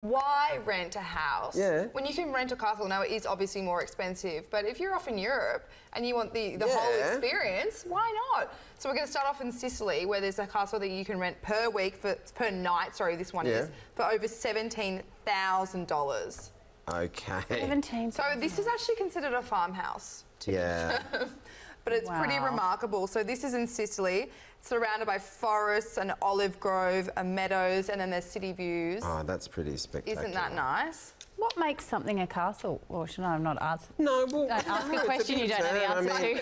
Why rent a house? Yeah. When you can rent a castle, now it is obviously more expensive, but if you're off in Europe and you want the whole experience, why not? So we're going to start off in Sicily, where there's a castle that you can rent per week, per night, sorry, this one is, for over $17,000. Okay. 17. So this is actually considered a farmhouse. Yeah. But it's pretty remarkable. So this is in Sicily. It's surrounded by forests, an olive grove, meadows, and then there's city views. Oh, that's pretty spectacular. Isn't that nice? What makes something a castle? Or should I not ask? No, well, Don't ask a question you don't know the answer to.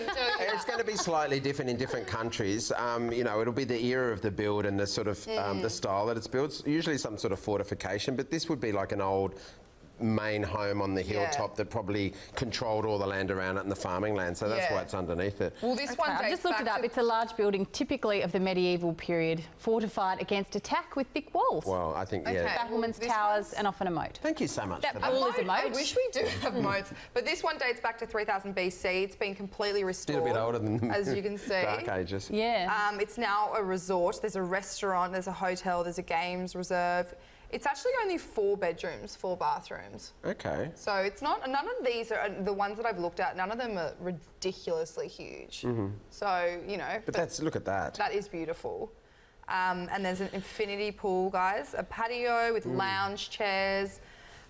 It's going to be slightly different in different countries. You know, it'll be the era of the build and the sort of the style that it's built. It's usually some sort of fortification, but this would be like an old main home on the hilltop that probably controlled all the land around it and the farming land, so that's why it's underneath it. Well, this one I just looked it up. It's a large building, typically of the medieval period, fortified against attack with thick walls. Well, I think, Battlements, towers, and often a moat. Thank you so much for that. Pool is a moat. I wish we do have moats, but this one dates back to 3000 BC. It's been completely restored. Still a bit older than as you can see. Dark Ages. Yeah. It's now a resort. There's a restaurant, there's a hotel, there's a games reserve. It's actually only 4 bedrooms, 4 bathrooms. Okay. So it's not, none of these are, the ones that I've looked at, none of them are ridiculously huge. So, you know. But that's, look at that. That is beautiful. And there's an infinity pool, guys, a patio with lounge chairs.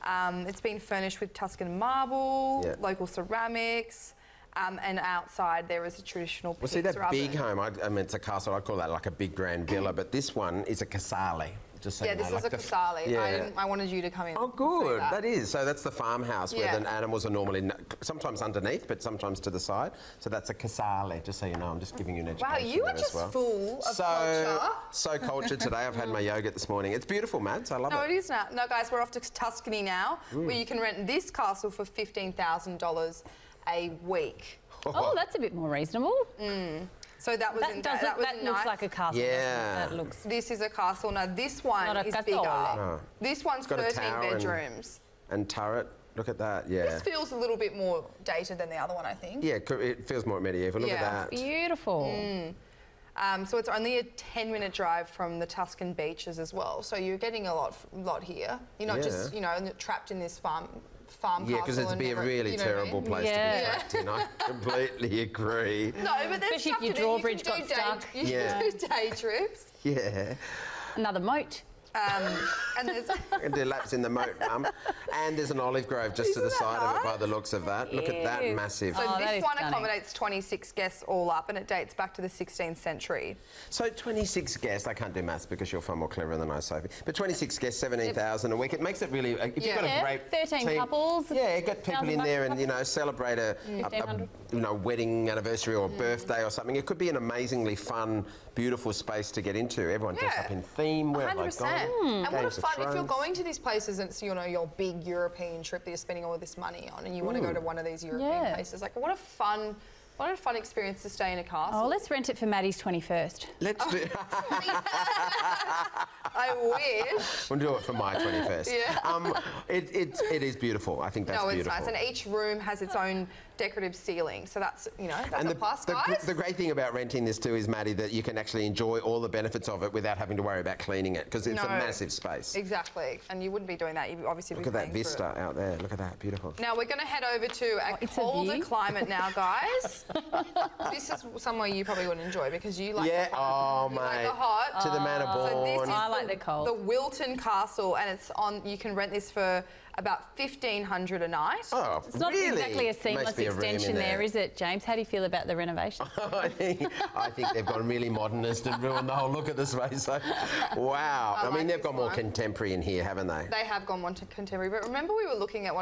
It's been furnished with Tuscan marble, local ceramics. And outside there is a traditional pizza Well, see, that oven. big home, I mean, it's a castle, I'd call that like a big grand villa, but this one is a casale. Just so you know, this like is a casale. I wanted you to come in. Oh, good. That is. So that's the farmhouse where the animals are normally, sometimes underneath, but sometimes to the side. So that's a casale, just so you know. I'm just giving you an education. Wow, you are there just as well. full of culture. So cultured today. I've had my yogurt this morning. It's beautiful, Mads. I love it. No, it is now. No, guys, we're off to Tuscany now, where you can rent this castle for $15,000 a week. Oh, that's a bit more reasonable. So that was that looks like a castle. Yeah. That looks. This is a castle. Now this one is bigger. No. This one's 13 bedrooms. And turret. Look at that. Yeah. This feels a little bit more dated than the other one, I think. Yeah, it feels more medieval. Look at that. Beautiful. So it's only a 10-minute drive from the Tuscan beaches as well. So you're getting a lot here. You're not just, you know, trapped in this farm castle. Yeah, because it'd be a really terrible place to be trapped in. I completely agree. No, but there's especially if your drawbridge got stuck. You can do day trips. Yeah. Another moat. And there's And do laps in the moat, Mum. And there's an olive grove just to the side of it by the looks of that. Look at that, massive. So that this is one stunning. accommodates 26 guests all up, and it dates back to the 16th century. So 26 guests, I can't do maths because you're far more clever than I, Sophie. But 26 guests, 17,000 a week. It makes it really, if you've got a great 13 team, couples. Yeah, get people in there and, you know, celebrate a you know, wedding anniversary or birthday or something. It could be an amazingly fun, beautiful space to get into. Everyone dressed up in theme. Where 100%. And what a fun, if you're going to these places and it's, you know, your big European trip that you're spending all this money on and you want to go to one of these European places, like what a fun experience to stay in a castle. Oh, let's rent it for Maddie's 21st. Let's do I wish. We'll do it for my 21st. Yeah. It is beautiful. I think that's beautiful. No, it's nice. And each room has its own decorative ceiling. So that's, you know, that's a plus, guys. The great thing about renting this too is, Maddie, that you can actually enjoy all the benefits of it without having to worry about cleaning it because it's a massive space. Exactly. And you wouldn't be doing that. You'd obviously be Look at that vista out there. Look at that. Beautiful. Now we're going to head over to a colder climate now, guys. This is somewhere you probably wouldn't enjoy because you like the hot. Oh, mate. Like the hot. To the manor born. So this is I like the cold. The Wilton Castle, and it's on. You can rent this for about $1,500 a night. Oh, It's not exactly a seamless extension there, is it, James? How do you feel about the renovation? I think they've gone really modernist and ruined the whole look of this place. So, wow. I mean, they've gone more contemporary in here, haven't they? They have gone more contemporary. But remember we were looking at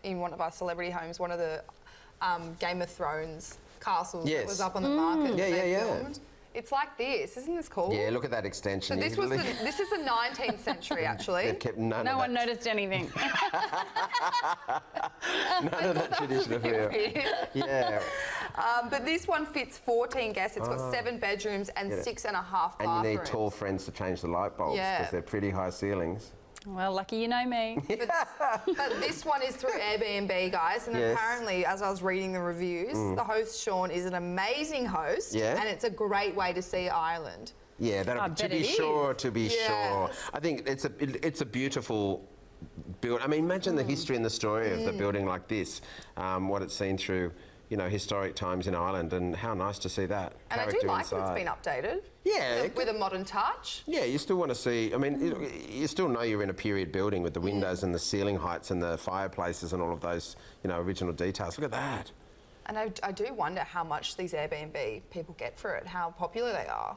in one of our celebrity homes, one of the Game of Thrones castles that was up on the market. Yeah. It's like this. Isn't this cool? Yeah, look at that extension. So this is the 19th century, actually. They've kept No one noticed anything. None of that traditional feel. Yeah. But this one fits 14 guests. It's got 7 bedrooms and 6.5 bathrooms. And you need tall friends to change the light bulbs because they're pretty high ceilings. Well, lucky you know me. But this one is through Airbnb, guys, and apparently, as I was reading the reviews, the host, Sean, is an amazing host, and it's a great way to see Ireland. Yeah, to be sure. I think it's a beautiful build. I mean, imagine the history and the story of the building like this, what it's seen through, you know, historic times in Ireland, and how nice to see that. And I do like that it's been updated. Yeah. With a modern touch. Yeah, you still want to see, I mean, you still know you're in a period building with the windows and the ceiling heights and the fireplaces and all of those, you know, original details. Look at that. And I do wonder how much these Airbnb people get for it, how popular they are.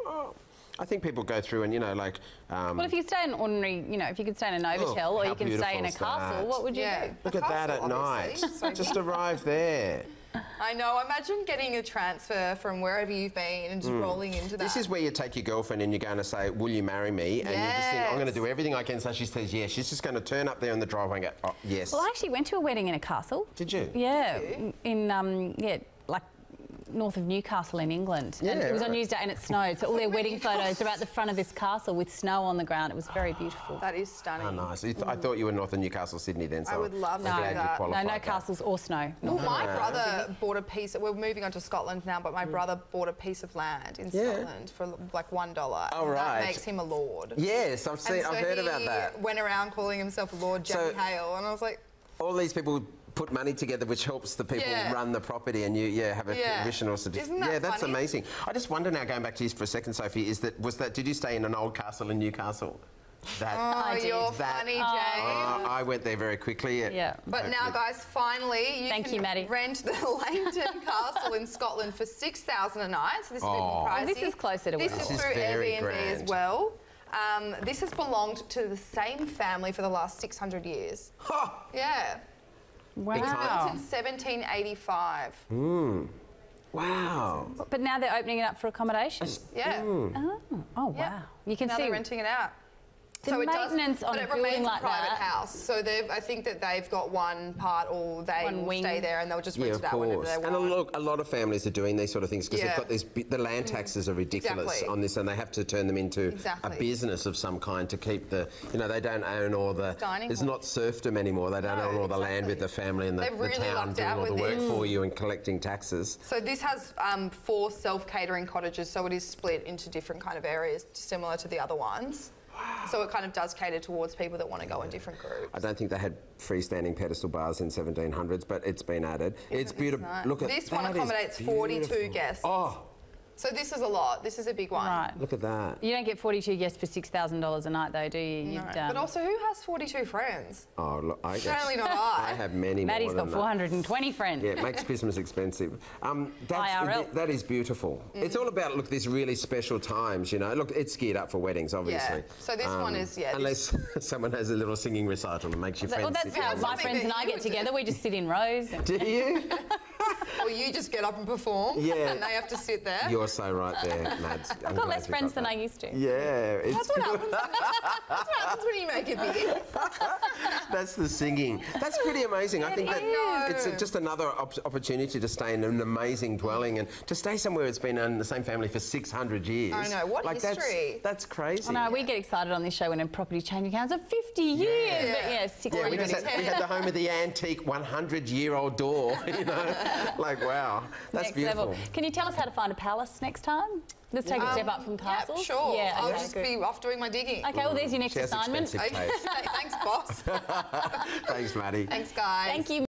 Oh, I think people go through and, you know, like... well, if you stay in ordinary, you know, if you could stay in a Novotel or you can stay in a castle, what would you do? Look at that at night. Just arrive there. I know. Imagine getting a transfer from wherever you've been and just rolling into that. This is where you take your girlfriend and you're going to say, will you marry me? And you just think, I'm going to do everything I can. So she says yes. She's just going to turn up there in the driveway and go, oh, yes. Well, I actually went to a wedding in a castle. Did you? Yeah. In, like north of Newcastle in England. Yeah, and it was on Newsday and it snowed. So all their wedding photos are at the front of this castle with snow on the ground. It was very beautiful. That is stunning. Oh, nice. I thought you were north of Newcastle, Sydney then. So I would love to do that. No castles or snow. Well, my brother bought a piece, we're moving on to Scotland now, but my brother bought a piece of land in Scotland for like $1. Oh, right. That makes him a lord. Yes, I've heard about that. He went around calling himself Lord Maddie Hale, and I was like... All these people put money together, which helps the people run the property, and you have a provisional certificate. Isn't that that's funny? amazing. I just wonder now, going back to you for a second, Sophie, did you stay in an old castle in Newcastle? You're funny, James. I went there very quickly. Yeah. But now, guys, finally, you can Maddie. rent the Langton Castle in Scotland for $6,000 a night. So this is a bit more pricey. This is closer to This is through Airbnb as well. This has belonged to the same family for the last 600 years. Yeah. Wow. It was built in 1785. Wow. But now they're opening it up for accommodation. Yeah. Oh wow. Yeah. You can Now see they're renting it out. the maintenance on but a it building remains like a private that. house. So I think that they've got one part, or they will stay there and they'll just rent it out whenever they want. And a lot of families are doing these sort of things because they've got these. The land taxes are ridiculous on this, and they have to turn them into a business of some kind to keep the. You know, they don't own all the. It's not serfdom anymore. They don't own all the land with the family and the town doing all the work for you and collecting taxes. So this has 4 self-catering cottages, so it is split into different kind of areas, similar to the other ones. Wow. So it kind of does cater towards people that want to go in different groups. I don't think they had freestanding pedestal bars in 1700s, but it's been added. It's beautiful. Nice? Look at this one accommodates 42 guests. Oh. So this is a lot. This is a big one. Right. Look at that. You don't get 42 guests for $6,000 a night, though, do you? No. But also, who has 42 friends? Oh, look, Apparently not I. I have many more Maddie's got 420 friends. Yeah, it makes Christmas expensive. IRL. That is beautiful. It's all about, look, these really special times, you know. Look, it's geared up for weddings, obviously. Yeah. So this one is, unless someone has a little singing recital and makes you friends. Well, that's how my friends and I get together. We just sit in rows. Do you? Or you just get up and perform, and they have to sit there. You're so right there, Mads. I've got less friends than I used to. Yeah. That's what happens. That's what happens when you make it big. That's the singing. That's pretty amazing. I think that it's just another opportunity to stay in an amazing dwelling and to stay somewhere that's been in the same family for 600 years. I know. What history? That's crazy. I know. We get excited on this show when a property changing hands of 50 years. But yeah, 600 we had the home of the antique 100-year-old door, you know. Like, wow. That's next beautiful. level. Can you tell us how to find a palace next time? Let's take a step up from castles. Yeah, sure. Yeah, I'll just be off doing my digging. Okay, well, there's your next assignment. Thanks, boss. Thanks, Maddie. Thanks, guys. Thank you.